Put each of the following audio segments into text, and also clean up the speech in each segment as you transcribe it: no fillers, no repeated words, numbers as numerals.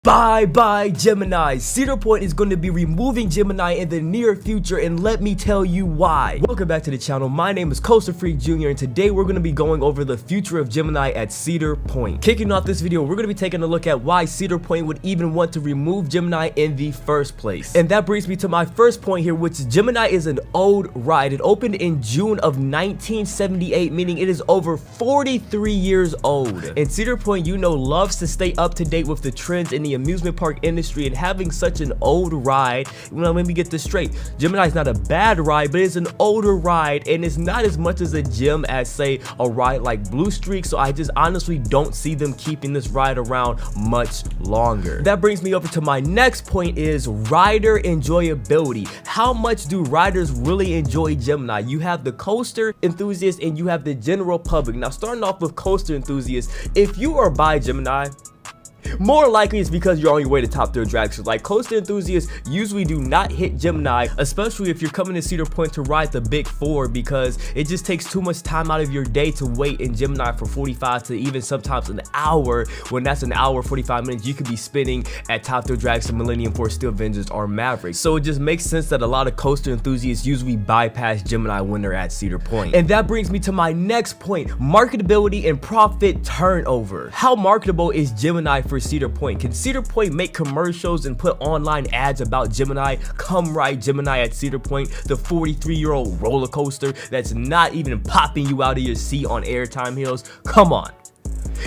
Bye bye Gemini. Cedar Point is going to be removing Gemini in the near future, and let me tell you why. Welcome back to the channel. My name is Coaster Freak Jr. and today we're going to be going over the future of Gemini at Cedar Point. Kicking off this video, we're going to be taking a look at why Cedar Point would even want to remove Gemini in the first place. And that brings me to my first point here, which is Gemini is an old ride. It opened in June of 1978, meaning it is over 43 years old. And Cedar Point, you know, loves to stay up to date with the trends in the amusement park industry, and having such an old ride, let me get this straight, Gemini is not a bad ride, but it's an older ride and it's not as much as a gem as, say, a ride like Blue Streak, so I just honestly don't see them keeping this ride around much longer. That brings me over to my next point, is rider enjoyability. How much do riders really enjoy Gemini? You have the coaster enthusiasts and you have the general public. Now, starting off with coaster enthusiasts, if you are by Gemini, more likely it's because you're on your way to Top Thrill attractions. Like, coaster enthusiasts usually do not hit Gemini, especially if you're coming to Cedar Point to ride the Big Four, because it just takes too much time out of your day to wait in Gemini for 45 to even sometimes an hour, when that's an hour 45 minutes you could be spending at Top Thrill attractions, Millennium Force, Steel Avengers, or Maverick. So it just makes sense that a lot of coaster enthusiasts usually bypass Gemini when they're at Cedar Point. And that brings me to my next point, marketability and profit turnover. How marketable is Gemini for Cedar Point? Can Cedar Point make commercials and put online ads about Gemini? Come ride Gemini at Cedar Point, the 43-year-old roller coaster that's not even popping you out of your seat on airtime hills. Come on.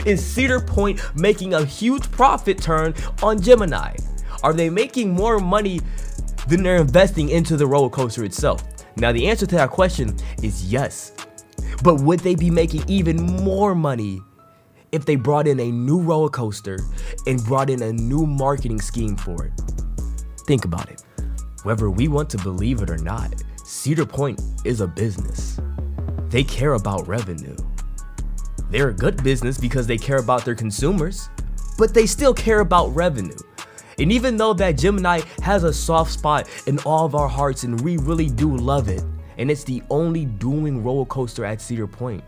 Is Cedar Point making a huge profit turn on Gemini? Are they making more money than they're investing into the roller coaster itself? Now, the answer to that question is yes. But would they be making even more money if they brought in a new roller coaster and brought in a new marketing scheme for it? Think about it. Whether we want to believe it or not, Cedar Point is a business. They care about revenue. They're a good business because they care about their consumers, but they still care about revenue. And even though that Gemini has a soft spot in all of our hearts and we really do love it, and it's the only dueling roller coaster at Cedar Point,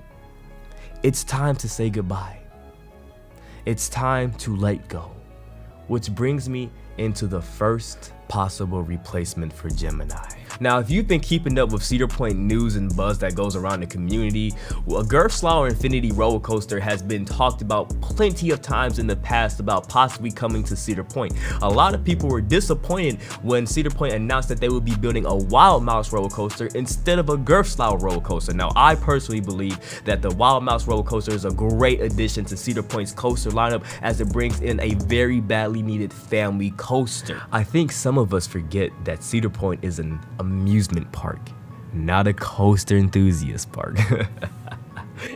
it's time to say goodbye. It's time to let go, which brings me into the first possible replacement for Gemini. Now, if you've been keeping up with Cedar Point news and buzz that goes around the community, well, a Gerstlauer Infinity roller coaster has been talked about plenty of times in the past about possibly coming to Cedar Point. A lot of people were disappointed when Cedar Point announced that they would be building a Wild Mouse roller coaster instead of a Gerstlauer roller coaster. Now, I personally believe that the Wild Mouse roller coaster is a great addition to Cedar Point's coaster lineup, as it brings in a very badly needed family coaster. I think some of us forget that Cedar Point is an amusement park, not a coaster enthusiast park.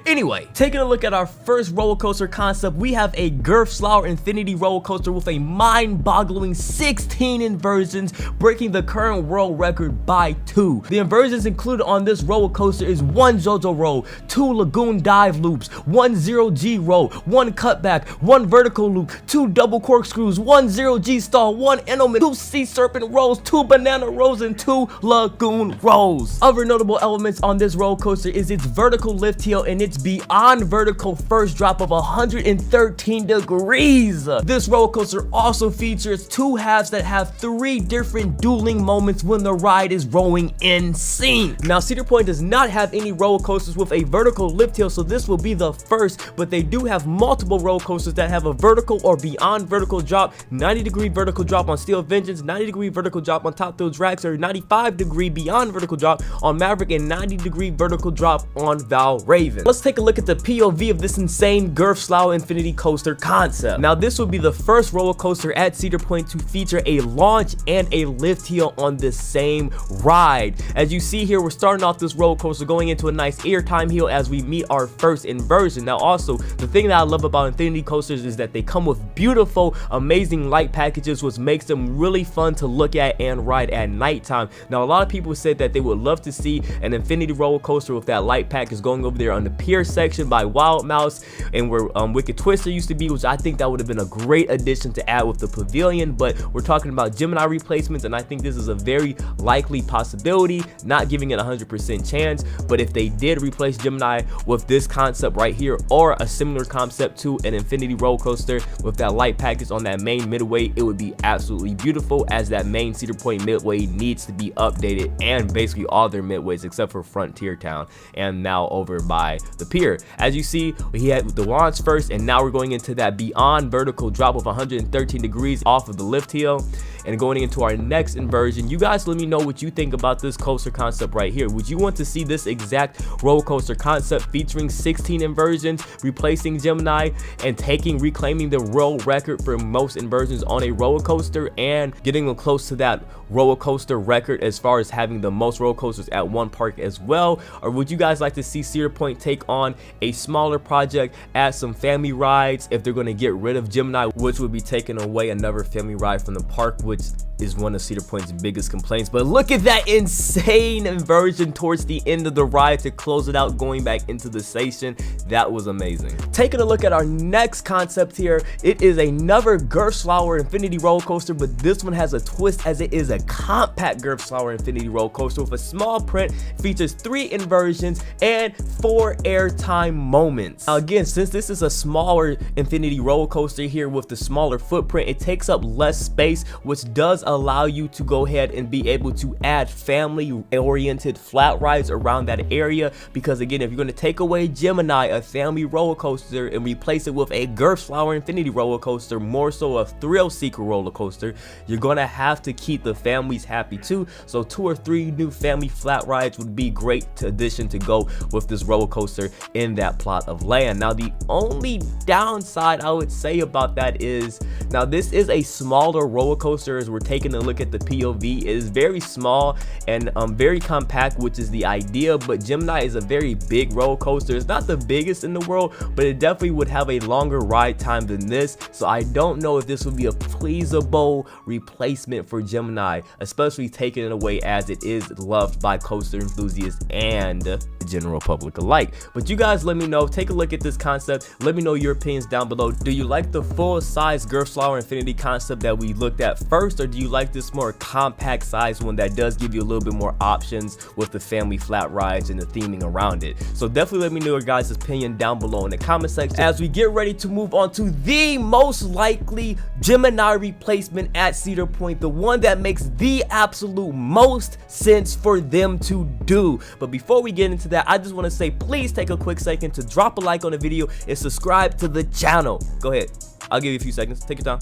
Anyway, taking a look at our first roller coaster concept, we have a Gerstlauer Infinity roller coaster with a mind-boggling 16 inversions, breaking the current world record by 2. The inversions included on this roller coaster is 1 JoJo roll, 2 lagoon dive loops, 1 0G roll, 1 cutback, 1 vertical loop, 2 double corkscrews, 1 0G stall, 1 Enelman, 2 sea serpent rolls, 2 banana rolls, and 2 lagoon rolls. Other notable elements on this roller coaster is its vertical lift hill and its beyond vertical first drop of 113 degrees. This roller coaster also features 2 halves that have 3 different dueling moments when the ride is rolling in sync. Now, Cedar Point does not have any roller coasters with a vertical lift hill, so this will be the first, but they do have multiple roller coasters that have a vertical or beyond vertical drop, 90-degree vertical drop on Steel Avengers, 90-degree vertical drop on Top Thrill Dragster, 95-degree beyond vertical drop on Maverick, and 90-degree vertical drop on Val Raven. Let's take a look at the POV of this insane Gerstlauer Infinity coaster concept. Now, this will be the first roller coaster at Cedar Point to feature a launch and a lift hill on the same ride. As you see here, we're starting off this roller coaster going into a nice airtime hill as we meet our first inversion. Now, also, the thing that I love about Infinity coasters is that they come with beautiful, amazing light packages, which makes them really fun to look at and ride at nighttime. Now, a lot of people said that they would love to see an Infinity roller coaster with that light package going over there on the pier section by Wild Mouse and where Wicked Twister used to be, which I think that would have been a great addition to add with the pavilion. But we're talking about Gemini replacements, and I think this is a very likely possibility, not giving it 100% chance. But if they did replace Gemini with this concept right here, or a similar concept to an Infinity roller coaster with that light package on that main midway, it would be absolutely beautiful, as that main Cedar Point midway needs to be updated, and basically all their midways except for Frontier Town and now over by the pier. As you see, he had the launch first, and now we're going into that beyond vertical drop of 113 degrees off of the lift hill and going into our next inversion. You guys let me know what you think about this coaster concept right here. Would you want to see this exact roller coaster concept featuring 16 inversions, replacing Gemini and reclaiming the world record for most inversions on a roller coaster, and getting them close to that roller coaster record as far as having the most roller coasters at one park as well? Or would you guys like to see Cedar Point take on a smaller project, add some family rides if they're going to get rid of Gemini, which would be taking away another family ride from the park, which is one of Cedar Point's biggest complaints? But look at that insane inversion towards the end of the ride to close it out, going back into the station. That was amazing. Taking a look at our next concept here, it is another Gerstlauer Infinity roller coaster, but this one has a twist, as it is a compact Gerstlauer Infinity roller coaster with a small print, features 3 inversions and 4 airtime moments. Now again, since this is a smaller Infinity roller coaster here with the smaller footprint, it takes up less space, which does allow you to go ahead and be able to add family oriented flat rides around that area. Because again, if you're going to take away Gemini, a family roller coaster, and replace it with a Gerstlauer Infinity roller coaster, more so a thrill seeker roller coaster, you're going to have to keep the families happy too. So 2 or 3 new family flat rides would be great addition to go with this roller coaster in that plot of land. Now the only downside I would say about that is, now this is a smaller roller coaster. As we're taking a look at the POV, it is very small and very compact, which is the idea. But Gemini is a very big roller coaster. It's not the biggest in the world, but it definitely would have a longer ride time than this. So I don't know if this would be a pleasable replacement for Gemini, especially taking it away, as it is loved by coaster enthusiasts and the general public alike. But you guys let me know. Take a look at this concept. Let me know your opinions down below. Do you like the full size Gerstlauer Infinity concept that we looked at first, or do you like this more compact size one that does give you a little bit more options with the family flat rides and the theming around it? So definitely let me know your guys' opinion down below in the comment section, as we get ready to move on to the most likely Gemini replacement at Cedar Point, the one that makes the absolute most sense for them to do. But before we get into that, I just want to say, please take a quick second to drop a like on the video and subscribe to the channel. Go ahead, I'll give you a few seconds. Take your time.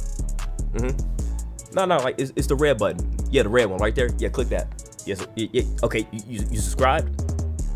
No, like it's the red button. Yeah, the red one right there. Yeah, click that. Yes, yeah. Okay, you subscribed?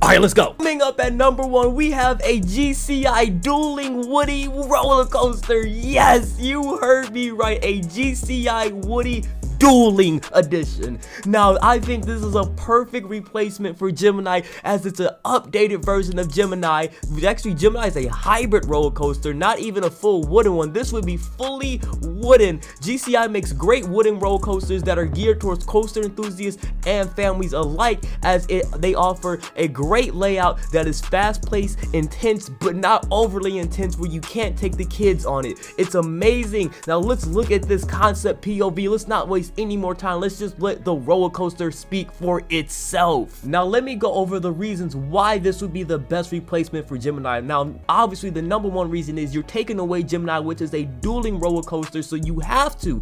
All right, let's go. Coming up at number 1, we have a GCI dueling Woody roller coaster. Yes, you heard me right, a GCI Woody dueling edition. Now I think this is a perfect replacement for Gemini, as it's an updated version of Gemini. Actually, Gemini is a hybrid roller coaster, not even a full wooden one. This would be fully wooden. GCI makes great wooden roller coasters that are geared towards coaster enthusiasts and families alike, as they offer a great layout that is fast-paced, intense, but not overly intense where you can't take the kids on it. It's amazing. Now let's look at this concept POV. Let's not waste any more time. Let's just let the roller coaster speak for itself. Now let me go over the reasons why this would be the best replacement for Gemini. Now obviously the number 1 reason is you're taking away Gemini, which is a dueling roller coaster, so you have to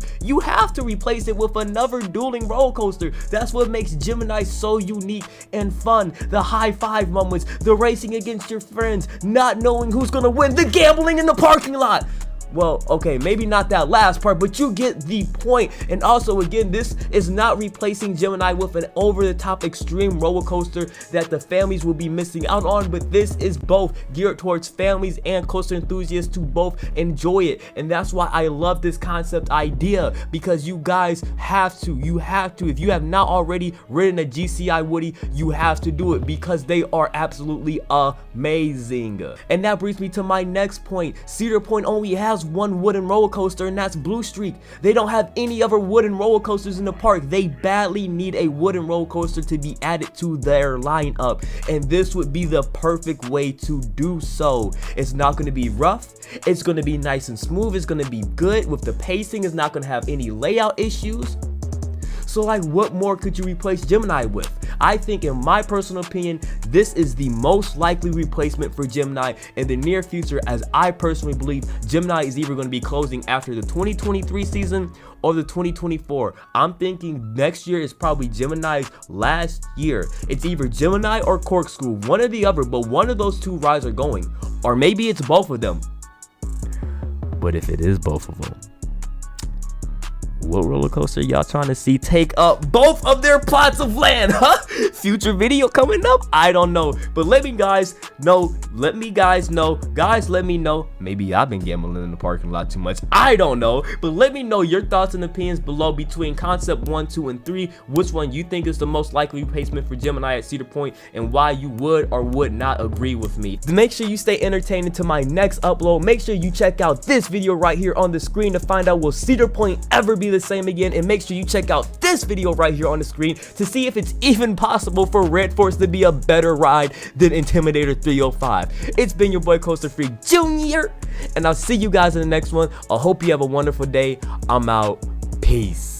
replace it with another dueling roller coaster. That's what makes Gemini so unique and fun. The high five moments, the racing against your friends, not knowing who's gonna win, the gambling in the parking lot. Well, okay, maybe not that last part, but you get the point. And also, again, this is not replacing Gemini with an over-the-top extreme roller coaster that the families will be missing out on, but this is both geared towards families and coaster enthusiasts to both enjoy it. And that's why I love this concept idea, because you guys have to, if you have not already ridden a GCI Woody, you have to do it, because they are absolutely amazing. And that brings me to my next point. Cedar Point only has has one wooden roller coaster, and that's Blue Streak. They don't have any other wooden roller coasters in the park. They badly need a wooden roller coaster to be added to their lineup, and this would be the perfect way to do so. It's not going to be rough. It's going to be nice and smooth. It's going to be good with the pacing. It's not going to have any layout issues. So like, what more could you replace Gemini with? I think, in my personal opinion, this is the most likely replacement for Gemini in the near future, as I personally believe Gemini is either going to be closing after the 2023 season or the 2024. I'm thinking next year is probably Gemini's last year. It's either Gemini or Corkscrew, one or the other, but one of those two rides are going. Or maybe it's both of them. But if it is both of them, what roller coaster y'all trying to see take up both of their plots of land, huh? Future video coming up? I don't know. But let me guys know. Guys, let me know. Maybe I've been gambling in the parking lot too much. I don't know. But let me know your thoughts and opinions below between concept 1, 2, and 3. Which one you think is the most likely replacement for Gemini at Cedar Point, and why you would or would not agree with me. To make sure you stay entertained until my next upload, make sure you check out this video right here on the screen to find out, will Cedar Point ever be the same again, and make sure you check out this video right here on the screen to see if it's even possible for Red Force to be a better ride than Intimidator 305. It's been your boy Coaster Freak Jr., and I'll see you guys in the next one. I hope you have a wonderful day. I'm out. Peace.